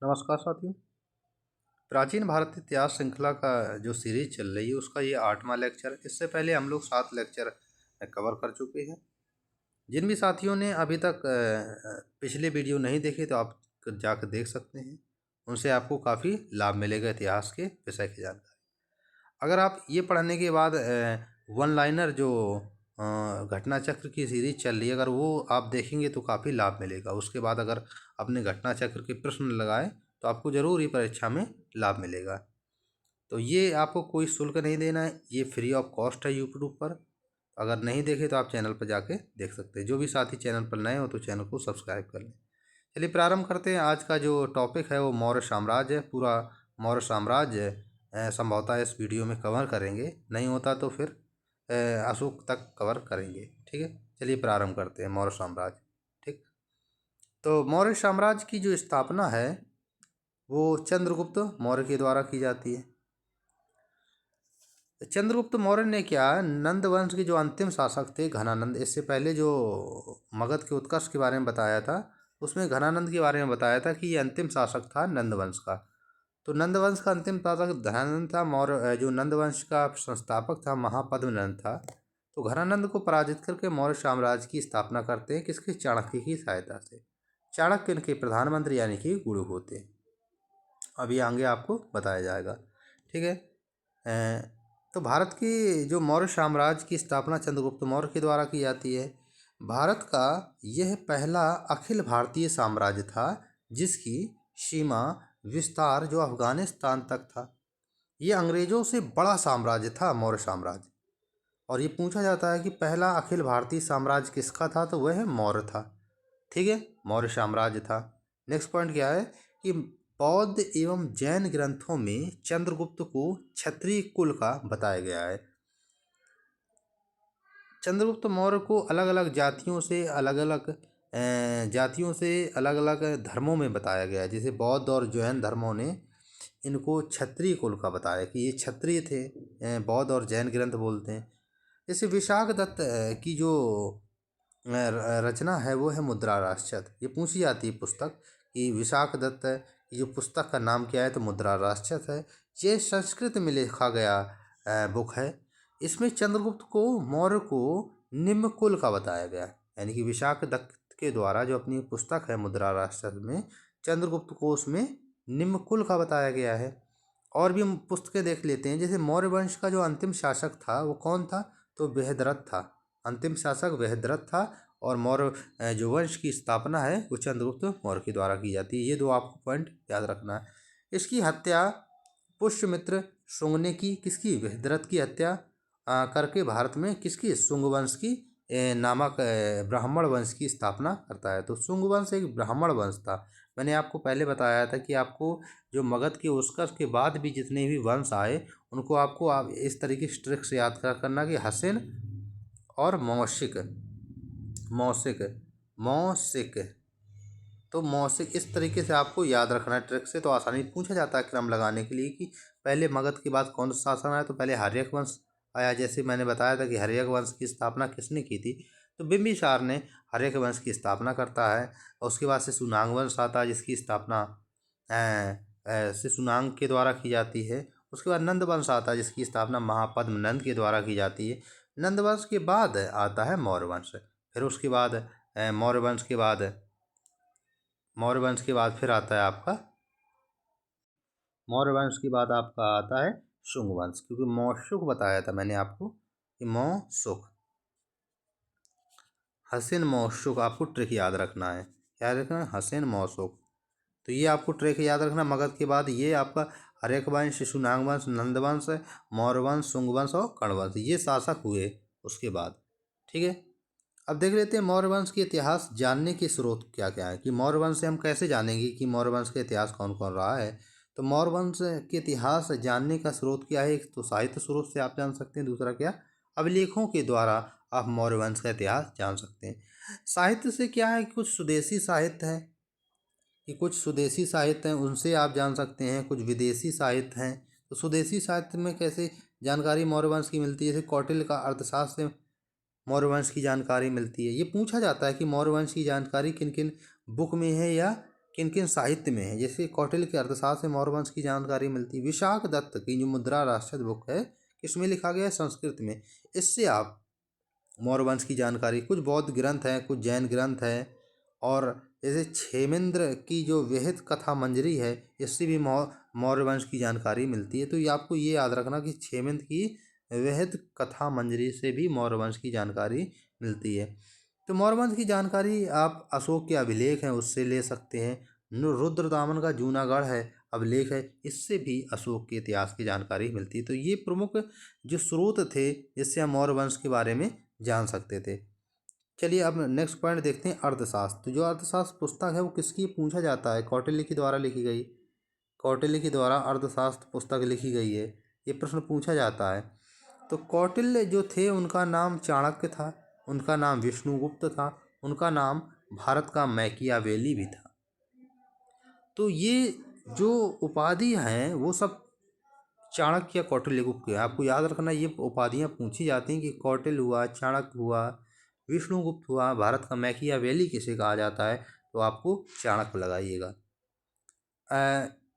नमस्कार साथियों। प्राचीन भारत इतिहास श्रृंखला का जो सीरीज चल रही है उसका ये 8वां लेक्चर है। इससे पहले हम लोग 7 लेक्चर कवर कर चुके हैं। जिन भी साथियों ने अभी तक पिछले वीडियो नहीं देखे तो आप जाकर देख सकते हैं। उनसे आपको काफ़ी लाभ मिलेगा इतिहास के विषय की जानकारी। अगर आप ये पढ़ने के बाद वन लाइनर जो घटना चक्र की सीरीज चल रही है अगर वो आप देखेंगे तो काफ़ी लाभ मिलेगा। उसके बाद अगर अपने घटना चक्र के प्रश्न लगाए तो आपको ज़रूर ही परीक्षा में लाभ मिलेगा। तो ये आपको कोई शुल्क नहीं देना है, ये फ्री ऑफ कॉस्ट है यूट्यूब पर। अगर नहीं देखे तो आप चैनल पर जाके देख सकते हैं। जो भी साथी चैनल पर नए हो तो चैनल को सब्सक्राइब कर लें। चलिए प्रारंभ करते हैं। आज का जो टॉपिक है वो मौर्य साम्राज्य है। पूरा मौर्य साम्राज्य संभवतः इस वीडियो में कवर करेंगे, नहीं होता तो फिर अशोक तक कवर करेंगे। ठीक है, चलिए प्रारंभ करते हैं। मौर्य साम्राज्य। ठीक, तो मौर्य साम्राज्य की जो स्थापना है वो चंद्रगुप्त मौर्य के द्वारा की जाती है। चंद्रगुप्त मौर्य ने क्या, नंद वंश के जो अंतिम शासक थे घनानंद, इससे पहले जो मगध के उत्कर्ष के बारे में बताया था उसमें घनानंद के बारे में बताया था कि ये अंतिम शासक था नंद वंश का। तो नंद वंश का अंतिम शासक घनानंद था। मौर्य जो नंद वंश का संस्थापक था महापद्मनंद था। तो घनानंद को पराजित करके मौर्य साम्राज्य की स्थापना करते हैं किसके, चाणक्य की सहायता से। चाणक्य इनके प्रधानमंत्री यानी कि गुरु होते हैं। अभी आगे आपको बताया जाएगा। ठीक है, तो भारत की जो मौर्य साम्राज्य की स्थापना चंद्रगुप्त मौर्य के द्वारा की जाती है। भारत का यह पहला अखिल भारतीय साम्राज्य था जिसकी सीमा विस्तार जो अफगानिस्तान तक था। ये अंग्रेजों से बड़ा साम्राज्य था मौर्य साम्राज्य। और ये पूछा जाता है कि पहला अखिल भारतीय साम्राज्य किसका था, तो वह मौर्य था। ठीक है, मौर्य साम्राज्य था। नेक्स्ट पॉइंट क्या है कि बौद्ध एवं जैन ग्रंथों में चंद्रगुप्त को क्षत्रिय कुल का बताया गया है। चंद्रगुप्त मौर्य को अलग अलग जातियों से अलग अलग धर्मों में बताया गया है। जैसे बौद्ध और जैन धर्मों ने इनको क्षत्रिय कुल का बताया कि ये क्षत्रिय थे। बौद्ध और जैन ग्रंथ बोलते हैं। जैसे विशाख दत्त की जो रचना है वो है मुद्रा राष्ट्रचत। ये पूछी जाती है पुस्तक कि विशाख दत्त की जो पुस्तक का नाम क्या है, तो मुद्रा राष्ट्रचत है। ये संस्कृत में लिखा गया बुक है। इसमें चंद्रगुप्त को मौर्य को निम्न कुल का बताया गया है। यानी कि विशाख दत्त के द्वारा जो अपनी पुस्तक है मुद्रा राष्ट्रचत में चंद्रगुप्त को उसमें निम्न कुल का बताया गया है। और भी हम पुस्तकें देख लेते हैं। जैसे मौर्य वंश का जो अंतिम शासक था वो कौन था, तो बृहद्रथ था। अंतिम शासक बृहद्रथ था। और मौर्य जो वंश की स्थापना है वो चंद्रगुप्त मौर्य के द्वारा की जाती है। ये दो आपको पॉइंट याद रखना है। इसकी हत्या पुष्यमित्र शुंग ने की, किसकी, बृहद्रथ की हत्या करके भारत में किसकी, शुंग वंश की नामक ब्राह्मण वंश की स्थापना करता है। तो शुंग वंश एक ब्राह्मण वंश था। मैंने आपको पहले बताया था कि आपको जो मगध के उत्कर्ष के बाद भी जितने भी वंश आए उनको आपको आप इस तरीके से ट्रिक से याद करना कि हसन और मौशिक मौसिक मौसिक तो मौसिक, इस तरीके से आपको याद रखना है ट्रिक से। तो आसानी पूछा जाता है क्रम लगाने के लिए कि पहले मगध के बाद कौन सा शासन आया, तो पहले हर्यक वंश आया। जैसे मैंने बताया था कि हर्यक वंश की स्थापना किसने की थी, तो बिंबिसार ने हर्यक वंश की स्थापना करता है। और उसके बाद से सुनांग वंश आता है जिसकी स्थापना शिशुनांग के द्वारा की जाती है। उसके बाद नंद वंश आता है जिसकी स्थापना महापद्म नंद के द्वारा की जाती है। नंद वंश के बाद आता है मौर्य वंश। फिर उसके बाद मौर्य वंश के बाद फिर आता है आपका मौर्य वंश के बाद आपका आता है शुंग वंश। क्योंकि मौसुक बताया था मैंने आपको कि मौसुक, हसीन मौसुक, आपको ट्रिक याद रखना है। क्या रखना है, हसीन मौसुक। तो ये आपको ट्रिक याद रखना। मगध के बाद ये आपका हर्यक वंश, शिशुनाग वंश, नंद वंश, मौर्य वंश, शुंग वंश और कर्ण वंश, ये शासक हुए उसके बाद। ठीक है, अब देख लेते हैं मौर्य वंश के इतिहास जानने के स्रोत क्या क्या है। कि मौर्य वंश से हम कैसे जानेंगे कि मौर्य वंश का इतिहास कौन कौन रहा है। तो मौर्य वंश के इतिहास जानने का स्रोत क्या है, एक तो साहित्य स्रोत से आप जान सकते हैं, दूसरा क्या, अभिलेखों के द्वारा आप मौर्य वंश का इतिहास जान सकते हैं। साहित्य से क्या है कि कुछ स्वदेशी साहित्य है, उनसे आप जान सकते हैं। कुछ विदेशी साहित्य हैं। तो स्वदेशी साहित्य में कैसे जानकारी मौर्य वंश की मिलती है, जैसे कौटिल्य का अर्थशास्त्र से मौर्य वंश की जानकारी मिलती है। ये पूछा जाता है कि मौर्य वंश की जानकारी किन किन बुक में है या किन किन साहित्य में है, जैसे कौटिल्य के अर्थशास्त्र में मौर्य वंश की जानकारी मिलती है। विशाख दत्त की जो मुद्रा राष्ट्र बुक है किसमें लिखा गया है, संस्कृत में। इससे आप मौर्य वंश की जानकारी, कुछ बौद्ध ग्रंथ हैं, कुछ जैन ग्रंथ हैं, और जैसे क्षेमेंद्र की जो विहित कथा मंजरी है इससे भी मौर्य वंश की जानकारी मिलती है। तो ये आपको ये याद रखना कि क्षेमेंद्र की विहित कथा मंजरी से भी मौर्य वंश की जानकारी मिलती है। तो मौर्य वंश की जानकारी आप अशोक के अभिलेख हैं उससे ले सकते हैं। रुद्रदामन का जूनागढ़ है अभिलेख है, इससे भी अशोक के इतिहास की जानकारी मिलती है। तो ये प्रमुख जो स्रोत थे जिससे हम मौर्य वंश के बारे में जान सकते थे। चलिए अब नेक्स्ट पॉइंट देखते हैं, अर्थशास्त्र। तो जो अर्थशास्त्र पुस्तक है वो किसकी पूछा जाता है, कौटिल्य के द्वारा लिखी गई। कौटिल्य के द्वारा अर्थशास्त्र पुस्तक लिखी गई है, ये प्रश्न पूछा जाता है। तो कौटिल्य जो थे उनका नाम चाणक्य था, उनका नाम विष्णुगुप्त था, उनका नाम भारत का मैकियावेली भी था। तो ये जो उपाधि हैं वो सब चाणक्य या कौटिल्य गुप्त है। आपको याद रखना ये उपाधियाँ पूछी जाती हैं कि कौटिल्य हुआ, चाणक्य हुआ, विष्णुगुप्त हुआ, भारत का मैकियावेली किसे कहा जाता है, तो आपको चाणक्य लगाइएगा।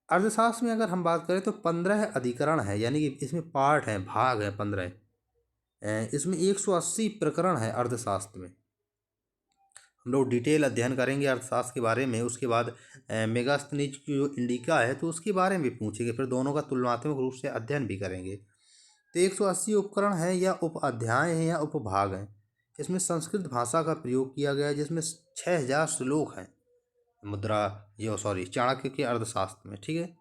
अर्थशास्त्र में अगर हम बात करें तो 15 अधिकरण है, यानी कि इसमें पार्ट हैं, भाग हैं 15। इसमें 180 प्रकरण है अर्थशास्त्र में। हम लोग डिटेल अध्ययन करेंगे अर्थशास्त्र के बारे में। उसके बाद मेगास्थनीज की जो इंडिका है तो उसके बारे में भी पूछेंगे, फिर दोनों का तुलनात्मक रूप से अध्ययन भी करेंगे। तो 180 उपकरण हैं या उप अध्याय हैं या उपभाग हैं। इसमें संस्कृत भाषा का प्रयोग किया गया है, जिसमें 6000 श्लोक हैं चाणक्य के अर्थशास्त्र में। ठीक है,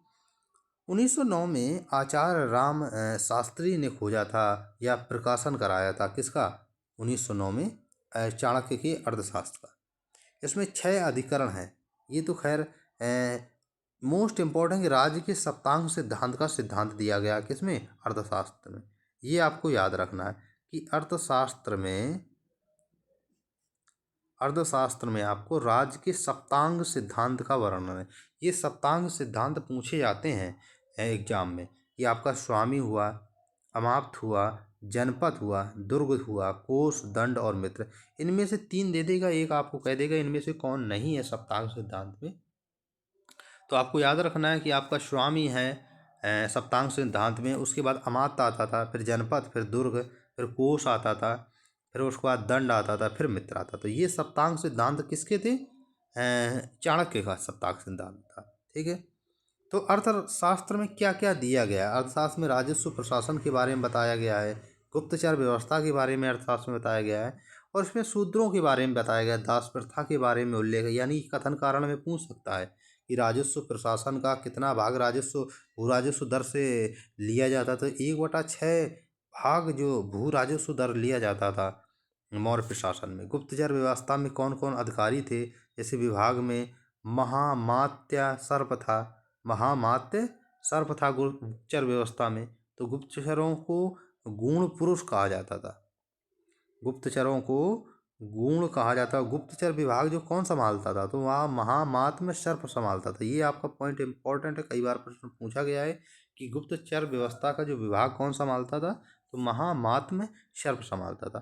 1909 में आचार्य राम शास्त्री ने खोजा था या प्रकाशन कराया था किसका, 1909 में चाणक्य के अर्थशास्त्र का। इसमें 6 अधिकरण हैं। ये तो खैर मोस्ट इम्पोर्टेंट राज्य के सप्तांग सिद्धांत का सिद्धांत दिया गया किसमें, अर्थशास्त्र में। ये आपको याद रखना है कि अर्थशास्त्र में आपको राज्य के सप्तांग सिद्धांत का वर्णन है। ये सप्तांग सिद्धांत पूछे जाते हैं एग्जाम में। ये आपका स्वामी हुआ, अमाप्त हुआ, जनपद हुआ, दुर्ग हुआ, कोष, दंड और मित्र। इनमें से 3 दे देगा, एक आपको कह देगा इनमें से कौन नहीं है सप्तांग सिद्धांत में। तो आपको याद रखना है कि आपका स्वामी है सप्तांग सिद्धांत में, उसके बाद अमात्य आता था, फिर जनपद, फिर दुर्ग, फिर कोष आता था, फिर उसके बाद दंड आता था, फिर मित्र आता। तो ये सप्तांग सिद्धांत किसके थे, चाणक्य का सप्तांग सिद्धांत था। ठीक है, तो अर्थशास्त्र में क्या क्या दिया गया है। अर्थशास्त्र में राजस्व प्रशासन के बारे में बताया गया है, गुप्तचर व्यवस्था के बारे में अर्थशास्त्र में बताया गया है, और इसमें शूद्रों के बारे में बताया गया है, दास प्रथा के बारे में उल्लेख है। यानी कथन कारण में पूछ सकता है कि राजस्व प्रशासन का कितना भाग राजस्व भू राजस्व दर से लिया जाता था। 1/6 भाग जो भू राजस्व दर लिया जाता था मौर्य प्रशासन में। गुप्तचर व्यवस्था में कौन कौन अधिकारी थे, जैसे विभाग में महामात्य सर्प था, महामात्य सर्प था गुप्तचर व्यवस्था में। तो गुप्तचरों को गुण पुरुष कहा जाता था, गुप्तचरों को गुण कहा जाता। गुप्तचर विभाग जो कौन संभालता था, तो वहाँ महामात्म सर्प संभालता था। ये आपका पॉइंट इंपॉर्टेंट है, कई बार प्रश्न पूछा गया है कि गुप्तचर व्यवस्था का जो विभाग कौन संभालता था, तो महामात्म सर्प संभालता था।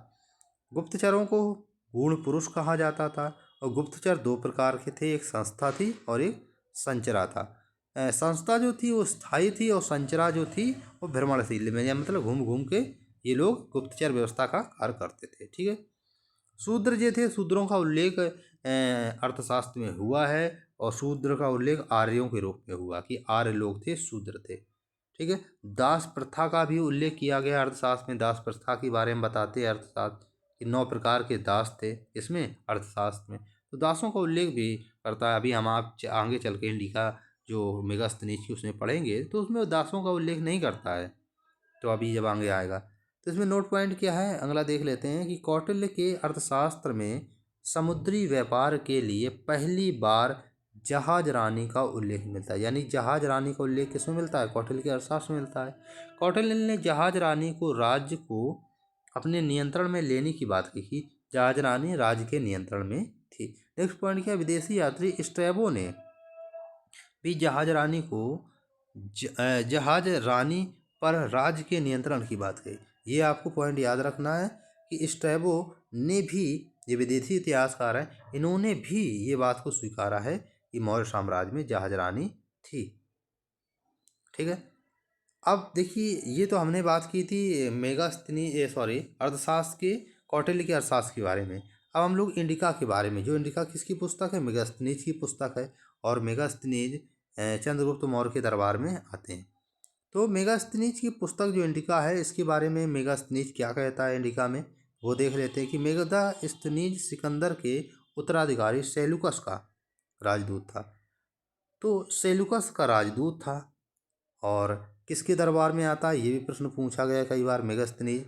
गुप्तचरों को गुण पुरुष कहा जाता था। और गुप्तचर 2 प्रकार के थे, एक संस्था थी और एक संचरा था। संस्था जो थी वो स्थायी थी, और संचरा जो थी वो भ्रमणशील में, मतलब घूम घूम के ये लोग गुप्तचर व्यवस्था का कार्य करते थे। ठीक है, शूद्र जो थे, शूद्रों का उल्लेख अर्थशास्त्र में हुआ है, और शूद्र का उल्लेख आर्यों के रूप में हुआ कि आर्य लोग थे, शूद्र थे। ठीक है, दास प्रथा का भी उल्लेख किया गया अर्थशास्त्र में। दास प्रथा के बारे में बताते हैं अर्थशास्त्र कि 9 प्रकार के दास थे इसमें अर्थशास्त्र में। तो दासों का उल्लेख भी करता है। अभी हम आप आगे चल के इंडिका जो मेगास्थनीज की उसमें पढ़ेंगे तो उसमें दासों का उल्लेख नहीं करता है, तो अभी जब आगे आएगा। तो इसमें नोट पॉइंट क्या है, अगला देख लेते हैं कि कौटिल्य के अर्थशास्त्र में समुद्री व्यापार के लिए पहली बार जहाज रानी का उल्लेख मिलता है। यानी जहाज रानी का उल्लेख किसमें मिलता है, कौटिल्य के अर्थशास्त्र में मिलता है। कौटिल्य ने जहाज रानी को राज्य को अपने नियंत्रण में लेने की बात की थी। जहाज रानी राज्य के नियंत्रण में थी। नेक्स्ट पॉइंट क्या, विदेशी यात्री स्ट्रैबो ने भी जहाज रानी को जहाज रानी पर राज्य के नियंत्रण की बात कही। ये आपको पॉइंट याद रखना है कि स्ट्रैबो ने भी, ये विदेशी इतिहासकार हैं, इन्होंने भी ये बात को स्वीकारा है कि मौर्य साम्राज्य में जहाजरानी थी। ठीक है, अब देखिए ये तो हमने बात की थी अर्थशास्त्र के, कौटिल्य के अर्थशास्त्र के बारे में। अब हम लोग इंडिका के बारे में, जो इंडिका किसकी पुस्तक है, मेगास्थनीज की पुस्तक है, और मेगास्थनीज चंद्रगुप्त मौर्य के दरबार में आते हैं। तो मेगास्थनीज की पुस्तक जो इंडिका है, इसके बारे में मेगास्थनीज क्या कहता है इंडिका में, वो देख लेते हैं कि मेगास्थनीज सिकंदर के उत्तराधिकारी सेलुकस का राजदूत था। तो सेलुकस का राजदूत था और किसके दरबार में आता है, ये भी प्रश्न पूछा गया कई बार, मेगास्थनीज।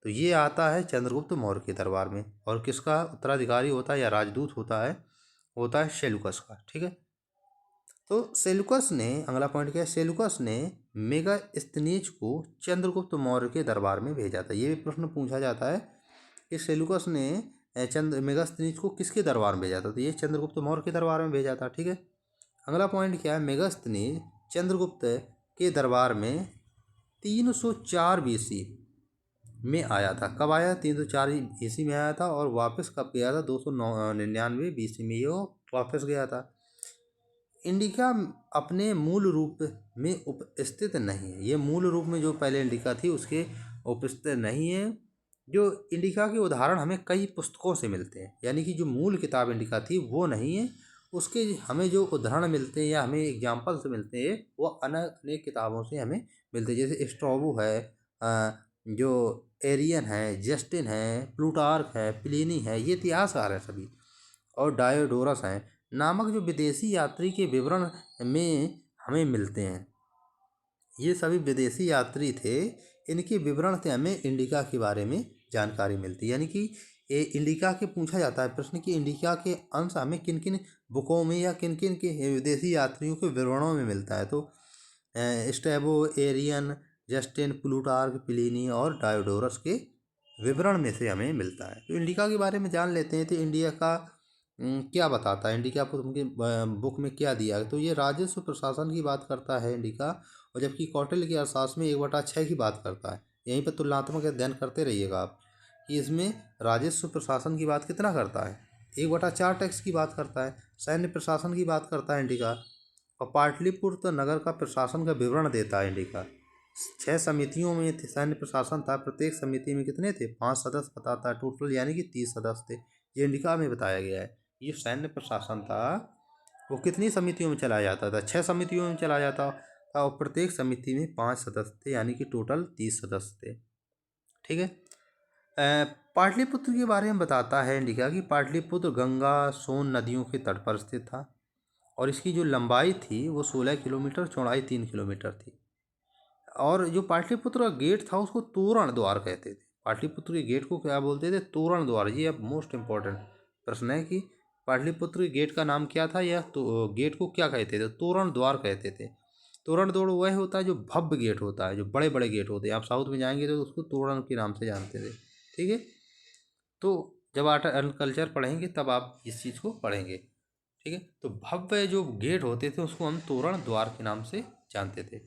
तो ये आता है चंद्रगुप्त मौर्य के दरबार में, और किसका उत्तराधिकारी होता है या राजदूत होता है सेलुकस का। ठीक है, तो सेलुकस ने, अगला पॉइंट क्या है, सेलुकस ने मेगास्थनीज को चंद्रगुप्त मौर्य के दरबार में भेजा था। ये भी प्रश्न पूछा जाता है कि सेलुकस ने मेगास्थनीज को किसके दरबार में भेजा था, तो ये चंद्रगुप्त मौर्य के दरबार में भेजा था। ठीक है, अगला पॉइंट क्या है, मेगास्थनीज चंद्रगुप्त के दरबार में 304 बीसी में आया था। कब आया, 304 ईस्वी में आया था, और वापस कब गया था, 299 बीसी में ये वापस गया था। इंडिका अपने मूल रूप में उपस्थित नहीं है, ये मूल रूप में जो पहले इंडिका थी उसके उपस्थित नहीं है। जो इंडिका के उदाहरण हमें कई पुस्तकों से मिलते हैं, यानी कि जो मूल किताब इंडिका थी वो नहीं है, उसके हमें जो उदाहरण मिलते हैं या हमें एग्जाम्पल्स मिलते हैं वो अनेक किताबों से हमें मिलते हैं। जैसे स्ट्रॉबो है, जो एरियन है, जस्टिन है, प्लूटार्क है, प्लिनी है, ये इतिहासकार हैं सभी, और डायोडोरस हैं नामक जो विदेशी यात्री के विवरण में हमें मिलते हैं। ये सभी विदेशी यात्री थे, इनके विवरण से हमें इंडिका के बारे में जानकारी मिलती है। यानी कि ये इंडिका के पूछा जाता है प्रश्न कि इंडिका के अंश हमें किन किन बुकों में या किन किन के विदेशी यात्रियों के विवरणों में मिलता है। तो Strabo, Arrian, Justin, Plutarch, Pliny और डायोडोरस के विवरण में से हमें मिलता है। तो इंडिका के बारे में जान लेते हैं। तो इंडिया का क्या बताता है, इंडिका उनके बुक में क्या दिया है, तो ये राजस्व प्रशासन की बात करता है इंडिका, और जबकि कौटिल्य के अर्थशास्त्र में 1/6 की बात करता है। यहीं पर तुलनात्मक अध्ययन करते रहिएगा आप कि इसमें राजस्व प्रशासन की बात कितना करता है, 1/4 टैक्स की बात करता है। सैन्य प्रशासन की बात करता है इंडिका, और पाटलिपुत्र नगर का प्रशासन का विवरण देता है इंडिका। 6 समितियों में सैन्य प्रशासन था, प्रत्येक समिति में कितने थे, 5 सदस्य बताता है टोटल, यानी कि 30 सदस्य थे। ये इंडिका में बताया गया है। ये सैन्य प्रशासन था वो कितनी समितियों में चलाया जाता था, 6 समितियों में चलाया जाता था, और प्रत्येक समिति में 5 सदस्य थे, यानी कि टोटल 30 सदस्य थे। ठीक है, पाटलिपुत्र के बारे में बताता है इंडिका कि पाटलिपुत्र गंगा सोन नदियों के तट पर स्थित था, और इसकी जो लंबाई थी वो 16 किलोमीटर, चौड़ाई 3 किलोमीटर थी। और जो पाटलिपुत्र का गेट था उसको तोरण द्वार कहते थे। पाटलिपुत्र के गेट को क्या बोलते थे, तोरण द्वार। ये अब मोस्ट इम्पोर्टेंट प्रश्न है कि पाटलिपुत्र के गेट का नाम क्या था, या तो गेट को क्या कहते थे, तोरण द्वार कहते थे। तोरण द्वार वह होता है जो भव्य गेट होता है, जो बड़े बड़े गेट होते हैं। आप साउथ में जाएंगे तो उसको तोरण के नाम से जानते थे। ठीक है, तो जब आर्ट एंड कल्चर पढ़ेंगे तब आप इस चीज़ को पढ़ेंगे। ठीक है, तो भव्य जो गेट होते थे उसको हम तोरण द्वार के नाम से जानते थे।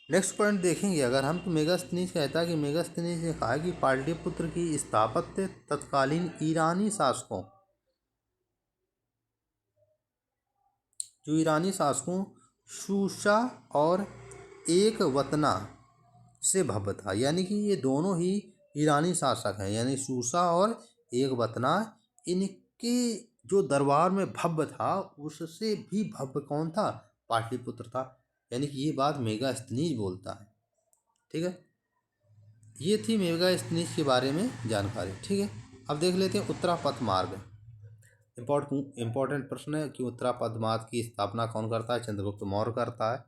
नेक्स्ट पॉइंट देखेंगे अगर हम, तो मेगास्थनीज कहता है कि मेगास्थनीज ने कहा कि पाटलिपुत्र की स्थापत्य तत्कालीन ईरानी शासकों, जो ईरानी शासकों शूशा और एक वतना से भव्य था। यानी कि ये दोनों ही ईरानी शासक हैं, यानी शूशा और एक वतना, इनके जो दरबार में भव्य था उससे भी भव्य कौन था, पाटलिपुत्र था। यानी कि ये बात मेगास्थनीज बोलता है। ठीक है, ये थी मेगास्थनीज के बारे में जानकारी। ठीक है, अब देख लेते हैं उत्तरापथ मार्ग। इम्पोर्टेंट प्रश्न है कि उत्तरापथ मार्ग की स्थापना कौन करता है, चंद्रगुप्त मौर्य करता है।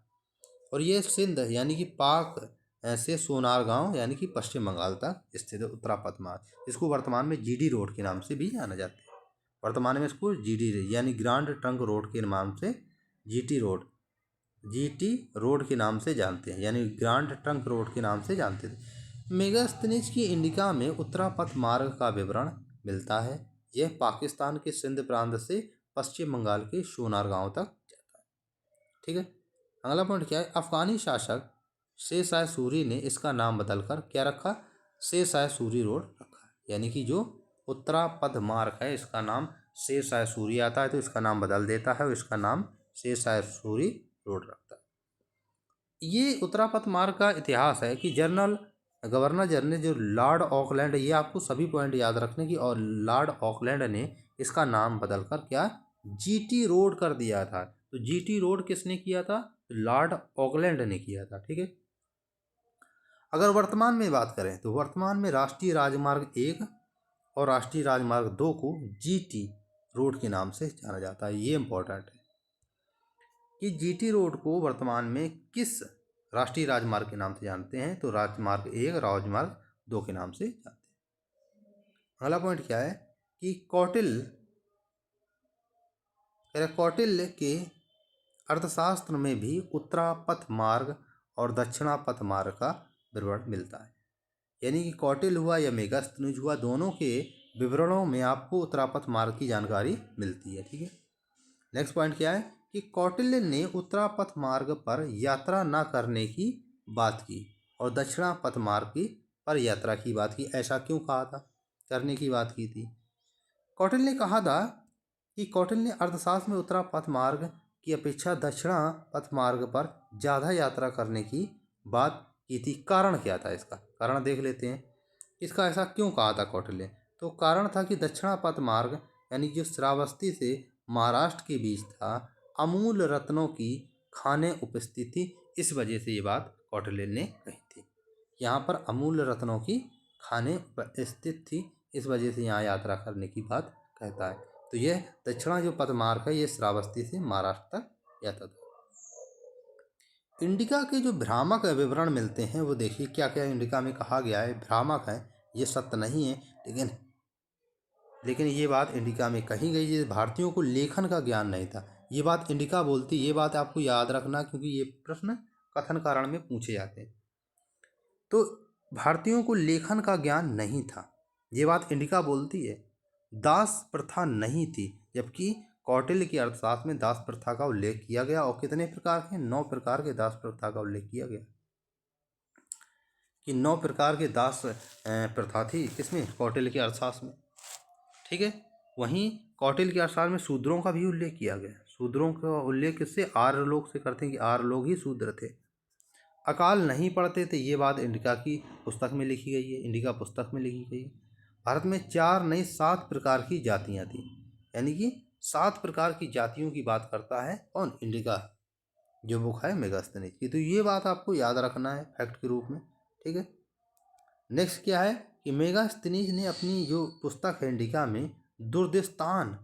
और ये सिंध यानी कि पाक से सोनार गांव यानी कि पश्चिम बंगाल तक स्थित है उत्तरापथ मार्ग। इसको वर्तमान में जीडी रोड के नाम से भी जाना जाता है। वर्तमान में इसको जीडी यानी ग्रांड ट्रंक रोड के नाम से जीटी रोड के नाम से जानते हैं, यानी ग्रांड ट्रंक रोड के नाम से जानते थे। मेगास्थनीज की इंडिका में उत्तरापथ मार्ग का विवरण मिलता है। यह पाकिस्तान के सिंध प्रांत से पश्चिम बंगाल के सोनार गांव तक जाता है। ठीक है, अगला पॉइंट क्या है, अफगानी शासक शेरशाह सूरी ने इसका नाम बदलकर क्या रखा, शेरशाह सूरी रोड रखा। यानी कि जो उत्तरापथ मार्ग है इसका नाम शेर शाह सूरी आता है तो इसका नाम बदल देता है और इसका नाम शेर शाह सूरी रोड रखता है। ये उत्तरापथ मार्ग का इतिहास है कि गवर्नर जनरल जो लॉर्ड ऑकलैंड, ये आपको सभी पॉइंट याद रखने की, और लॉर्ड ऑकलैंड ने इसका नाम बदलकर क्या जीटी रोड कर दिया था। तो जीटी रोड किसने किया था? लॉर्ड ऑकलैंड ने किया था। ठीक है। अगर वर्तमान में बात करें तो वर्तमान में राष्ट्रीय राजमार्ग 1 और राष्ट्रीय राजमार्ग 2 को जीटी रोड के नाम से जाना जाता है। ये इंपॉर्टेंट है कि जीटी रोड को वर्तमान में किस राष्ट्रीय राजमार्ग के नाम से जानते हैं, तो राजमार्ग 1 राजमार्ग 2 के नाम से जानते हैं। अगला पॉइंट क्या है कि कौटिल्य के अर्थशास्त्र में भी उत्तरापथ मार्ग और दक्षिणापथ मार्ग का विवरण मिलता है। यानी कि कौटिल्य हुआ या मेगास्थनीज हुआ, दोनों के विवरणों में आपको उत्तरापथ मार्ग की जानकारी मिलती है। ठीक है। नेक्स्ट पॉइंट क्या है कि कौटिल्य ने उत्तरापथ मार्ग पर यात्रा न करने की बात की और दक्षिणापथ मार्ग पर यात्रा की बात की। ऐसा क्यों कहा था? करने की बात की थी। कौटिल्य ने कहा था कि कौटिल्य ने अर्थशास्त्र में उत्तरापथ मार्ग की अपेक्षा दक्षिणापथ मार्ग पर ज़्यादा यात्रा करने की बात की थी। कारण क्या था? इसका कारण देख लेते हैं। इसका ऐसा क्यों कहा था कौटिल्य? तो कारण था कि दक्षिणापथ मार्ग यानी जो श्रावस्ती से महाराष्ट्र के बीच था, अमूल रत्नों की खानें उपस्थित थी। इस वजह से ये बात कौटिल्य ने कही थी। यहाँ पर अमूल रत्नों की खानें उपस्थित थी, इस वजह से यहाँ यात्रा करने की बात कहता है। तो यह दक्षिणा जो पथ मार्ग है ये श्रावस्ती से महाराष्ट्र तक जाता था। इंडिका के जो भ्रामक विवरण मिलते हैं वो देखिए क्या क्या इंडिका में कहा गया है। भ्रामक है, ये सत्य नहीं है, लेकिन ये बात इंडिका में कही गई है। भारतीयों को लेखन का ज्ञान नहीं था, ये बात इंडिका बोलती। ये बात आपको याद रखना क्योंकि ये प्रश्न कथन कारण में पूछे जाते हैं। तो भारतीयों को लेखन का ज्ञान नहीं था, ये बात इंडिका बोलती है। दास प्रथा नहीं थी, जबकि कौटिल्य की अर्थशास्त्र में दास प्रथा का उल्लेख किया गया। और कितने प्रकार के? 9 प्रकार के दास प्रथा का उल्लेख किया गया कि 9 प्रकार के दास प्रथा थी किसमें? कौटिल्य के अर्थशास्त्र में। ठीक है। वहीं कौटिल्य के अर्थशास्त्र में शूद्रों का भी उल्लेख किया गया। शूद्रों का उल्लेख किससे? आर्य लोग से करते हैं कि आर्य लोग ही शूद्र थे। अकाल नहीं पढ़ते थे, ये बात इंडिका की पुस्तक में लिखी गई है, इंडिका पुस्तक में लिखी गई है। भारत में 4 नहीं 7 प्रकार की जातियाँ थी, यानी कि 7 प्रकार की जातियों की बात करता है कौन? इंडिका, जो बुक है मेगास्थनीज की। तो ये बात आपको याद रखना है फैक्ट के रूप में। ठीक है। नेक्स्ट क्या है कि मेगास्थनीज ने अपनी जो पुस्तक है इंडिका में दुर्दिस्तान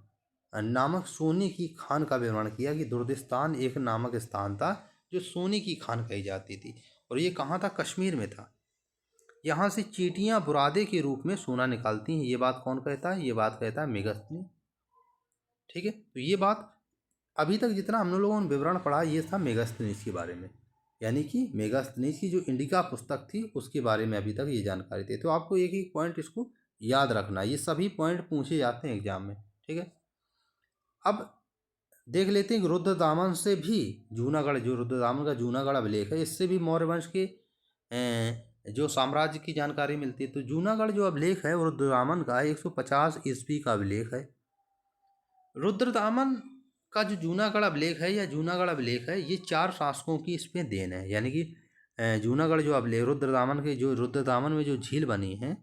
नामक सोने की खान का विवरण किया कि दुर्दिस्तान एक नामक स्थान था जो सोने की खान कही जाती थी, और ये कहाँ था? कश्मीर में था। यहाँ से चींटियाँ बुरादे के रूप में सोना निकालती हैं। ये बात कौन कहता है? ये बात कहता है मेगास्थनीज। ठीक है। तो ये बात अभी तक जितना हम लोगों ने विवरण पढ़ा ये था मेगास्थनीज के बारे में, यानी कि मेगास्थनीज की जो इंडिका पुस्तक थी उसके बारे में अभी तक ये जानकारी थी। तो आपको एक एक पॉइंट इसको याद रखना, ये सभी पॉइंट पूछे जाते हैं एग्जाम में। ठीक है। अब देख लेते हैं कि रुद्रदामन से भी जूनागढ़, जो रुद्रदामन का जूनागढ़ अभिलेख है, इससे भी मौर्य वंश के जो साम्राज्य की जानकारी मिलती है। तो जूनागढ़ जो अभिलेख है वो रुद्रदामन का 150 ईस्वी का अभिलेख है। रुद्रदामन का जो जूनागढ़ अभिलेख है या जूनागढ़ अभिलेख है, ये 4 शासकों की इसमें देन है। यानी कि जूनागढ़ जो अभिलेख रुद्रदामन के, जो रुद्रदामन में जो झील बनी है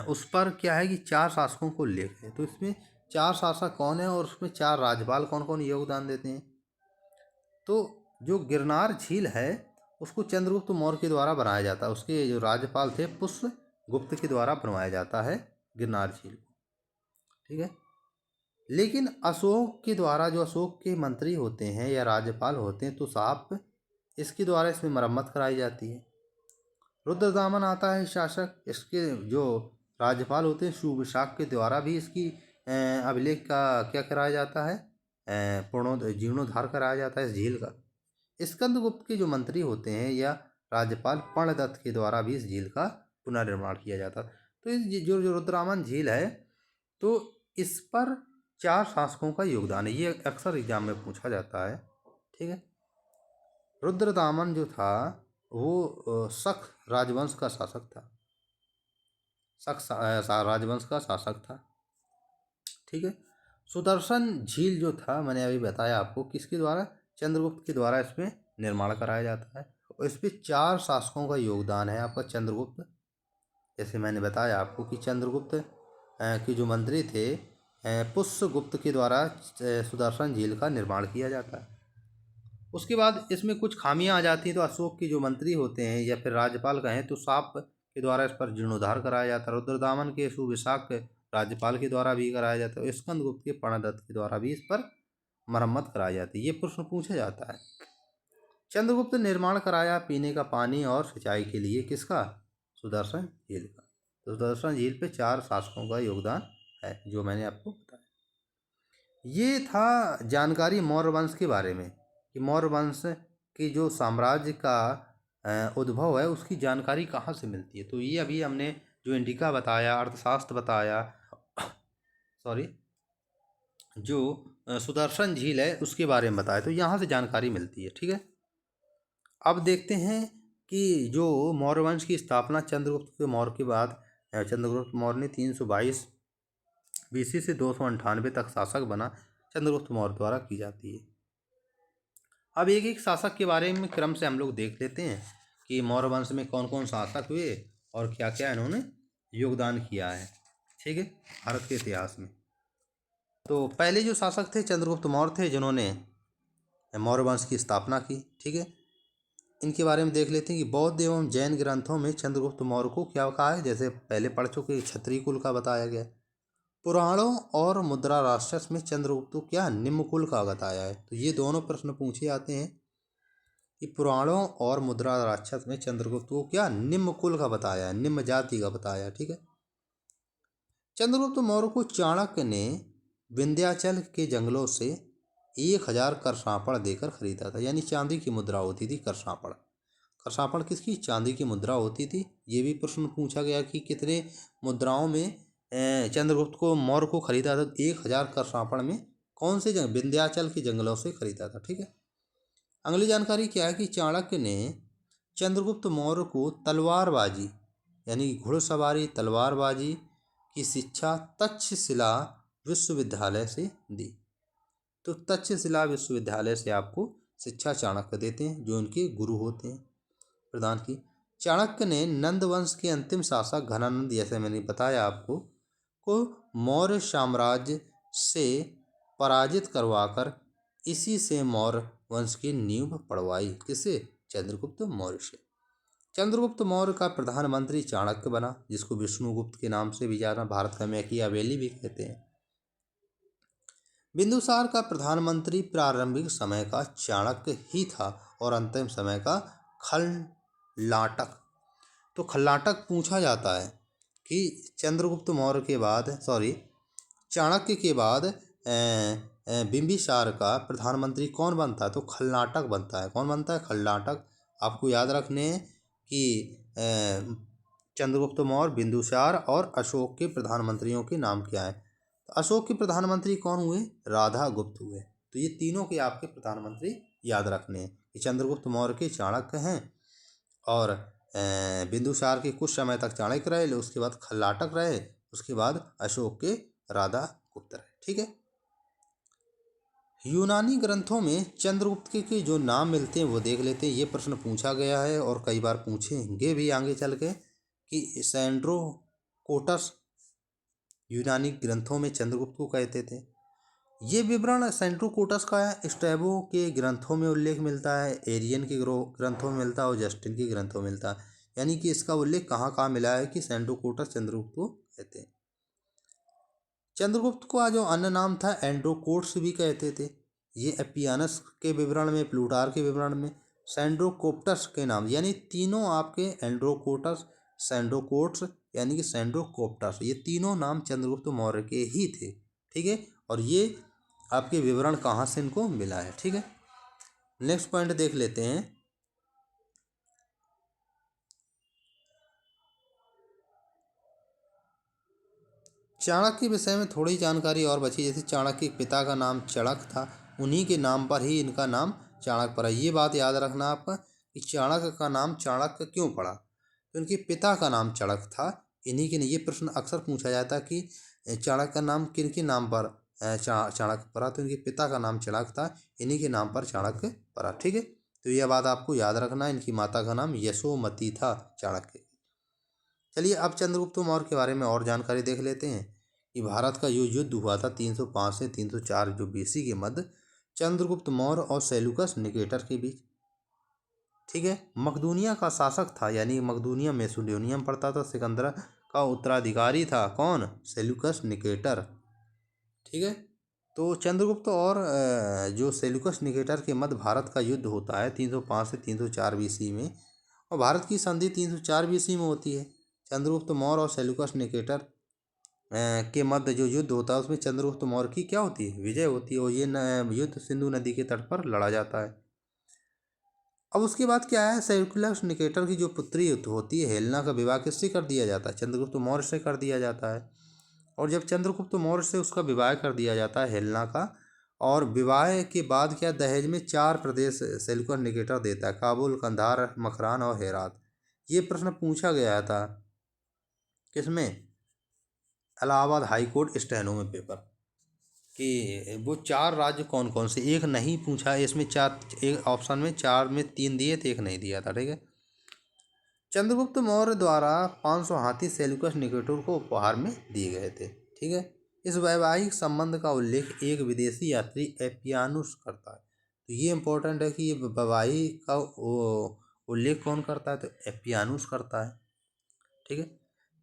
उस पर क्या है कि 4 शासकों को उल्लेख है। तो इसमें 4 शासक कौन है और उसमें 4 राज्यपाल कौन कौन योगदान देते हैं? तो जो गिरनार झील है उसको चंद्रगुप्त मौर्य के द्वारा बनाया जाता है। उसके जो राज्यपाल थे पुष्यगुप्त के द्वारा बनवाया जाता है गिरनार झील को। ठीक है। लेकिन अशोक के द्वारा, जो अशोक के मंत्री होते हैं या राज्यपाल होते हैं, तो साहब इसके द्वारा इसमें मरम्मत कराई जाती है। रुद्रदामन आता है शासक, इसके जो राज्यपाल होते हैं सुविशाख के द्वारा भी इसकी अभिलेख का क्या कराया जाता है? जीर्णोद्धार कराया जाता है इस झील का। स्कंदगुप्त के जो मंत्री होते हैं या राज्यपाल पर्णदत्त के द्वारा भी इस झील का पुनर्निर्माण किया जाता। तो इस जो रुद्रदामन झील है तो इस पर 4 शासकों का योगदान है, ये अक्सर एग्जाम में पूछा जाता है। ठीक है। रुद्रदामन जो था वो शक राजवंश का शासक था, शक राजवंश का शासक था। ठीक है। सुदर्शन झील जो था मैंने अभी बताया आपको किसके द्वारा, चंद्रगुप्त के द्वारा इसमें निर्माण कराया जाता है और इस पर 4 शासकों का योगदान है आपका चंद्रगुप्त। जैसे मैंने बताया आपको कि चंद्रगुप्त के जो मंत्री थे पुष्यगुप्त के द्वारा सुदर्शन झील का निर्माण किया जाता है। उसके बाद इसमें कुछ खामियां आ जाती हैं तो अशोक के जो मंत्री होते हैं या फिर राज्यपाल कहें तो साप के द्वारा इस पर जीर्णोद्धार कराया जाता है। रुद्रदामन के सुविशाख राज्यपाल के द्वारा भी कराया जाता है। स्कंदगुप्त के प्रणदत्त के द्वारा भी इस पर मरम्मत कराई जाती है। ये प्रश्न पूछा जाता है। चंद्रगुप्त निर्माण कराया पीने का पानी और सिंचाई के लिए किसका, सुदर्शन झील का। तो सुदर्शन झील पे 4 शासकों का योगदान है जो मैंने आपको बताया। ये था जानकारी मौर्य वंश के बारे में कि मौर्य वंश की जो साम्राज्य का उद्भव है उसकी जानकारी कहाँ से मिलती है। तो ये अभी हमने जो इंडिका बताया, अर्थशास्त्र बताया, सॉरी जो सुदर्शन झील है उसके बारे में बताया, तो यहाँ से जानकारी मिलती है। ठीक है। अब देखते हैं कि जो मौर्य वंश की स्थापना चंद्रगुप्त के मौर्य के बाद चंद्रगुप्त मौर्य ने 322 BC से 298 तक शासक बना, चंद्रगुप्त मौर्य द्वारा की जाती है। अब एक एक शासक के बारे में क्रम से हम लोग देख लेते हैं कि मौर्य वंश में कौन कौन शासक हुए और क्या क्या इन्होंने योगदान किया है। ठीक है, भारत के इतिहास में। तो पहले जो शासक थे चंद्रगुप्त मौर्य थे जिन्होंने मौर्य वंश की स्थापना की। ठीक है, इनके बारे में देख लेते हैं कि बौद्ध एवं जैन ग्रंथों में चंद्रगुप्त मौर्य को क्या कहा है। जैसे पहले पढ़ चुके क्षत्रिय कुल का बताया गया। पुराणों और मुद्रा राक्षस में चंद्रगुप्त को क्या निम्न कुल का बताया है। तो ये दोनों प्रश्न पूछे जाते हैं कि पुराणों और मुद्रा राक्षस में चंद्रगुप्त को क्या निम्न कुल का बताया है, निम्न जाति का बताया है। ठीक है। चंद्रगुप्त मौर्य को चाणक्य ने विंध्याचल के जंगलों से 1000 करसापड़ देकर खरीदा था। यानी चांदी की मुद्रा होती थी करसापड़। करसापड़ किसकी, चांदी की मुद्रा होती थी। ये भी प्रश्न पूछा गया कि कितने मुद्राओं में चंद्रगुप्त को मौर्य को खरीदा था। 1000 करसापड़ में कौन से विंध्याचल के जंगलों से खरीदा था। ठीक है। अगली जानकारी क्या है कि चाणक्य ने चंद्रगुप्त मौर्य को तलवारबाजी यानी घुड़सवारी तलवारबाजी की शिक्षा तक्षशिला विश्वविद्यालय से दी। तो तक्षशिला विश्वविद्यालय से आपको शिक्षा चाणक्य देते हैं, जो उनके गुरु होते हैं, प्रदान की। चाणक्य ने नंद वंश के अंतिम शासक घनानंद, जैसे मैंने बताया आपको, को मौर्य साम्राज्य से पराजित करवाकर इसी से मौर्य वंश की नींव पड़वाई। किसे, चंद्रगुप्त मौर्य से। चंद्रगुप्त मौर्य का प्रधानमंत्री चाणक्य बना, जिसको विष्णुगुप्त के नाम से भी जाना, भारत का मैकियावेली भी कहते हैं। बिंदुसार का प्रधानमंत्री प्रारंभिक समय का चाणक्य ही था और अंतिम समय का खलनाटक। तो खलनाटक पूछा जाता है कि चंद्रगुप्त मौर्य के बाद, चाणक्य के बाद बिंबिसार का प्रधानमंत्री कौन बनता है। तो खलनाटक बनता है। कौन बनता है, खलनाटक। आपको याद रखने हैं कि चंद्रगुप्त मौर्य, बिंदुसार और अशोक के प्रधानमंत्रियों के नाम क्या है। तो अशोक के प्रधानमंत्री कौन हुए, राधा गुप्त हुए। तो ये तीनों के आपके प्रधानमंत्री याद रखने हैं कि चंद्रगुप्त मौर्य के चाणक्य हैं और बिंदुसार के कुछ समय तक चाणक्य रहे, उसके बाद खलनाटक रहे, उसके बाद अशोक के राधा गुप्त रहे। ठीक है। यूनानी ग्रंथों में चंद्रगुप्त के जो नाम मिलते हैं वो देख लेते हैं। ये प्रश्न पूछा गया है और कई बार पूछेंगे भी आगे चल के कि सैंड्रोकोटस यूनानी ग्रंथों में चंद्रगुप्त को कहते थे। ये विवरण सैंड्रोकोटस का स्ट्रैबो के ग्रंथों में उल्लेख मिलता है, एरियन के ग्रंथों में मिलता है और जस्टिन के ग्रंथों में मिलता है। यानी कि इसका उल्लेख कहाँ कहाँ मिला है कि सैंड्रोकोटस चंद्रगुप्त को कहते हैं। चंद्रगुप्त का जो अन्य नाम था एंड्रोकोट्स भी कहते थे। ये एपियानस के विवरण में, प्लूटार के विवरण में सैंड्रोकोप्टस के नाम, यानी तीनों आपके एंड्रोकोटस, सैंड्रोकोट्स यानी कि सैंड्रोकोप्टस, ये तीनों नाम चंद्रगुप्त मौर्य के ही थे। ठीक है। और ये आपके विवरण कहाँ से इनको मिला है। ठीक है। नेक्स्ट पॉइंट देख लेते हैं। चाणक्य के विषय में थोड़ी जानकारी और बची। जैसे चाणक्य के पिता का नाम चणक था, उन्हीं के नाम पर ही इनका नाम चाणक्य पड़ा। ये बात याद रखना आपका कि चाणक्य का नाम चाणक्य क्यों पड़ा, तो इनके पिता का नाम चणक था, इन्हीं के। ये प्रश्न अक्सर पूछा जाता कि चाणक्य का नाम किन के नाम पर चाणक्य पड़ा? तो इनके पिता का नाम चाणक्य था, इन्हीं के नाम पर चाणक्य पड़ा। ठीक है, तो यह बात आपको याद रखना। इनकी माता का नाम यशोमती था चाणक्य। चलिए अब चंद्रगुप्त मौर्य के बारे में और जानकारी देख लेते हैं कि भारत का जो युद्ध हुआ था 305 से 304 जो बीसी के मध्य चंद्रगुप्त मौर्य और सेल्यूकस निकेटर के बीच। ठीक है, मकदूनिया का शासक था, यानी मकदूनिया मैसेडोनिया में पड़ता था। सिकंदर का उत्तराधिकारी था कौन? Seleucus Nicator. ठीक है, तो चंद्रगुप्त और जो सेल्यूकस निकेटर के मध्य भारत का युद्ध होता है 305 से 304 बीसी में, और भारत की संधि 304 बीसी में होती है। चंद्रगुप्त मौर्य और सेल्यूकस निकेटर के मध्य जो युद्ध होता है उसमें चंद्रगुप्त मौर्य की क्या होती है? विजय होती है, और ये युद्ध सिंधु नदी के तट पर लड़ा जाता है। अब उसके बाद क्या है, सेल्यूकस निकेटर की जो पुत्री होती है हेलेना का विवाह किससे कर दिया जाता है? चंद्रगुप्त मौर्य से कर दिया जाता है। और जब चंद्रगुप्त मौर्य से उसका विवाह कर दिया जाता है हेलेना का, और विवाह के बाद क्या दहेज में 4 प्रदेश सेल्यूकस निकेटर देता है, काबुल, कंधार, मकरान और हेरात। ये प्रश्न पूछा गया था किसमें? इलाहाबाद हाई कोर्ट स्टेनो में पेपर, कि वो 4 राज्य कौन कौन से। एक नहीं पूछा है इसमें, 4 एक ऑप्शन में 4 में 3 दिए थे, एक नहीं दिया था। ठीक है, चंद्रगुप्त मौर्य द्वारा 500 हाथी सेल्यूकस निकेटर को उपहार में दिए गए थे। ठीक है, इस वैवाहिक संबंध का उल्लेख एक विदेशी यात्री एपियानुस करता है। तो ये इंपॉर्टेंट है कि ये वैवाहिक का उल्लेख कौन करता है? तो एपियानुस करता है। ठीक है,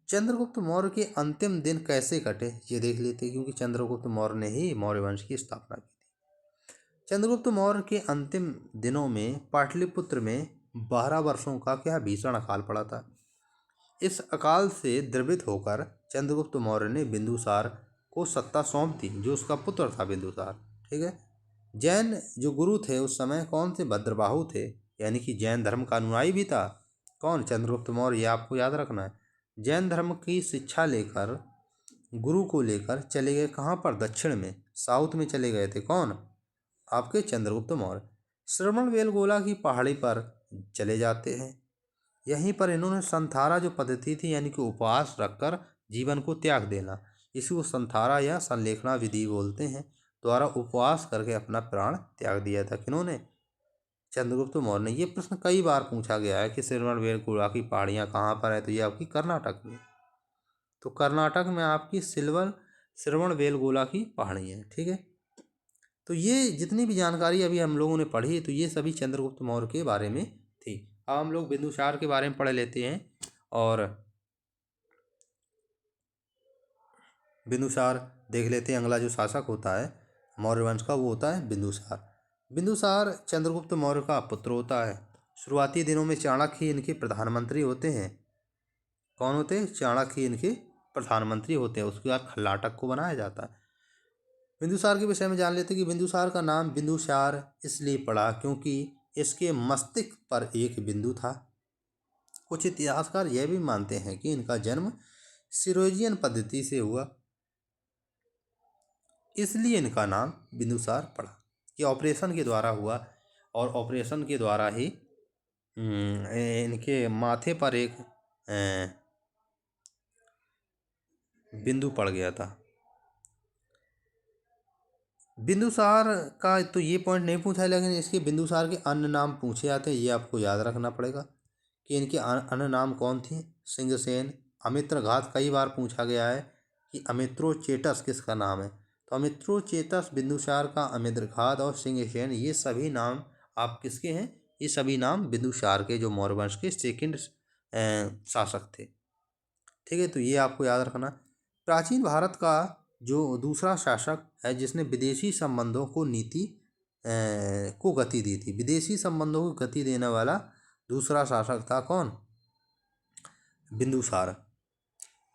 चंद्रगुप्त मौर्य के अंतिम दिन कैसे कटे ये देख लेते हैं, क्योंकि चंद्रगुप्त मौर्य ने ही मौर्य वंश की स्थापना की थी। चंद्रगुप्त मौर्य के अंतिम दिनों में पाटलिपुत्र में 12 वर्षों का क्या भीषण अकाल पड़ा था। इस अकाल से द्रवित होकर चंद्रगुप्त मौर्य ने बिंदुसार को सत्ता सौंप दी, जो उसका पुत्र था बिंदुसार। ठीक है, जैन जो गुरु थे उस समय कौन थे? भद्रबाहु थे, यानी कि जैन धर्म का अनुयायी भी था कौन? चंद्रगुप्त मौर्य। ये आपको याद रखना है। जैन धर्म की शिक्षा लेकर गुरु को लेकर चले गए कहाँ पर? दक्षिण में, साउथ में चले गए थे कौन? आपके चंद्रगुप्त मौर्य। श्रवण बेलगोला की पहाड़ी पर चले जाते हैं। यहीं पर इन्होंने संथारा जो पद्धति थी, यानी कि उपवास रखकर जीवन को त्याग देना, इसी को संथारा या संलेखना विधि बोलते हैं, द्वारा उपवास करके अपना प्राण त्याग दिया था। किन्होंने? चंद्रगुप्त मौर्य ने। ये प्रश्न कई बार पूछा गया है कि श्रवणबेलगोला की पहाड़ियाँ कहाँ पर है? तो ये आपकी कर्नाटक में। तो कर्नाटक में आपकी श्रवणबेलगोला की पहाड़ी है। ठीक है, तो ये जितनी भी जानकारी अभी हम लोगों ने पढ़ी तो ये सभी चंद्रगुप्त मौर्य के बारे में थी। अब हम लोग बिंदुसार के बारे में पढ़ लेते हैं। और बिंदुसार देख लेते हैं। अगला जो शासक होता है मौर्य वंश का वो होता है बिंदुसार। बिंदुसार चंद्रगुप्त मौर्य का पुत्र होता है। शुरुआती दिनों में चाणक्य ही इनके प्रधानमंत्री होते हैं। कौन होते हैं? चाणक्य ही इनके प्रधानमंत्री होते हैं। उसके बाद खल्लाटक को बनाया जाता है। बिंदुसार के विषय में जान लेते हैं कि बिंदुसार का नाम बिंदुसार इसलिए पड़ा क्योंकि इसके मस्तिष्क पर एक बिंदु था। कुछ इतिहासकार यह भी मानते हैं कि इनका जन्म सिरोजियन पद्धति से हुआ, इसलिए इनका नाम बिंदुसार पड़ा। ये ऑपरेशन के द्वारा हुआ, और ऑपरेशन के द्वारा ही इनके माथे पर एक बिंदु पड़ गया था। बिंदुसार का तो ये पॉइंट नहीं पूछा है, लेकिन इसके बिंदुसार के अन्य नाम पूछे जाते हैं। ये आपको याद रखना पड़ेगा कि इनके अन्य नाम कौन थे? सिंहसेन, अमित्रघात। कई बार पूछा गया है कि अमित्रोचेटस किसका नाम है? तो अमित्रोचेटस बिंदुसार का, अमित्रघात और सिंहसेन ये सभी नाम आप किसके हैं? ये सभी नाम बिंदुसार के, जो मौर्य वंश के सेकंड शासक थे। ठीक है, तो ये आपको याद रखना। प्राचीन भारत का जो दूसरा शासक है जिसने विदेशी संबंधों को को गति दी थी, विदेशी संबंधों को गति देने वाला दूसरा शासक था कौन? बिंदुसार।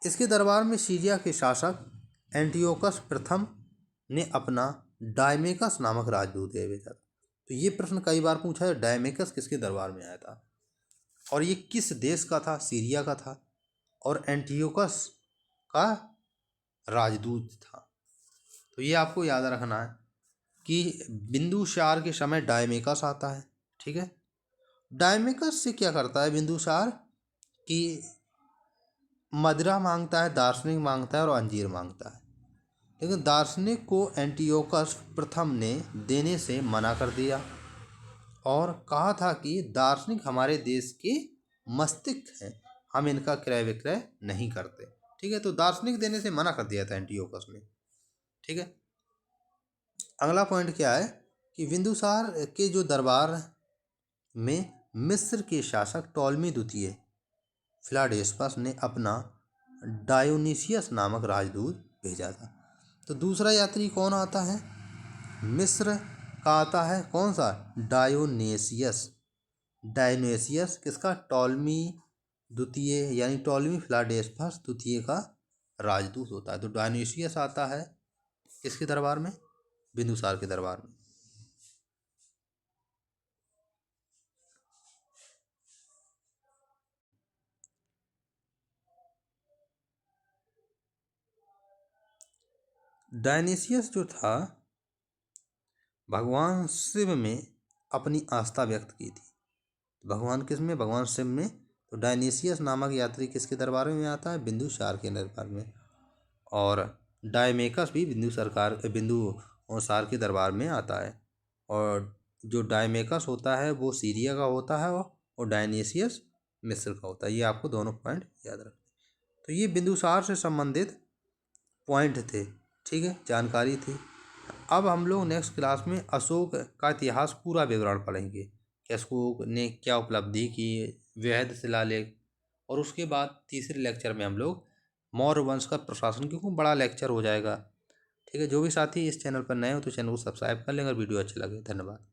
इसके दरबार में सीरिया के शासक एंटियोकस प्रथम ने अपना डायमेकस नामक राजदूत भेजा था। तो ये प्रश्न कई बार पूछा है, डायमेकस किसके दरबार में आया था और ये किस देश का था? सीरिया का था, और एंटियोकस का राजदूत था। तो ये आपको याद रखना है कि बिंदुसार के समय डायमेकस आता है। ठीक है, डायमेकस से क्या करता है बिंदुसार कि मदिरा मांगता है, दार्शनिक मांगता है और अंजीर मांगता है। लेकिन दार्शनिक को एंटियोकस प्रथम ने देने से मना कर दिया और कहा था कि दार्शनिक हमारे देश के मस्तिष्क हैं, हम इनका क्रय विक्रय नहीं करते। ठीक है, तो दार्शनिक देने से मना कर दिया था एंटियोकस ने। ठीक है, अगला पॉइंट क्या है कि बिंदुसार के जो दरबार में मिस्र के शासक टॉलमी द्वितीय फिलाडेल्फस ने अपना डायोनिसियस नामक राजदूत भेजा था। तो दूसरा यात्री कौन आता है? मिस्र का आता है, कौन सा? डायोनेसियस। डायोनेसियस किसका? टॉलमी द्वितीय यानी टॉलमी फिलाडेल्फस द्वितीय का राजदूत होता है। तो डायोनेसियस आता है किसके दरबार में? बिंदुसार के दरबार में। डायनेसियस जो था भगवान शिव में अपनी आस्था व्यक्त की थी। भगवान किस में? भगवान शिव में। तो डायनेसियस नामक यात्री किसके दरबार में आता है? बिंदुसार के दरबार में। और डायमेकस भी बिंदुसार के दरबार में आता है। और जो डायमेकस होता है वो सीरिया का होता है और डायनेसियस मिस्र का होता है। ये आपको दोनों पॉइंट याद रखना। तो ये बिंदुसार से संबंधित पॉइंट थे। ठीक है, जानकारी थी। अब हम लोग नेक्स्ट क्लास में अशोक का इतिहास पूरा विवरण पढ़ेंगे कि अशोक ने क्या उपलब्धि की, वृहद शिलालेख, और उसके बाद तीसरे लेक्चर में हम लोग मौर्य वंश का प्रशासन, क्योंकि बड़ा लेक्चर हो जाएगा। ठीक है, जो भी साथी इस चैनल पर नए हो तो चैनल को सब्सक्राइब कर लें अगर वीडियो अच्छा लगे। धन्यवाद।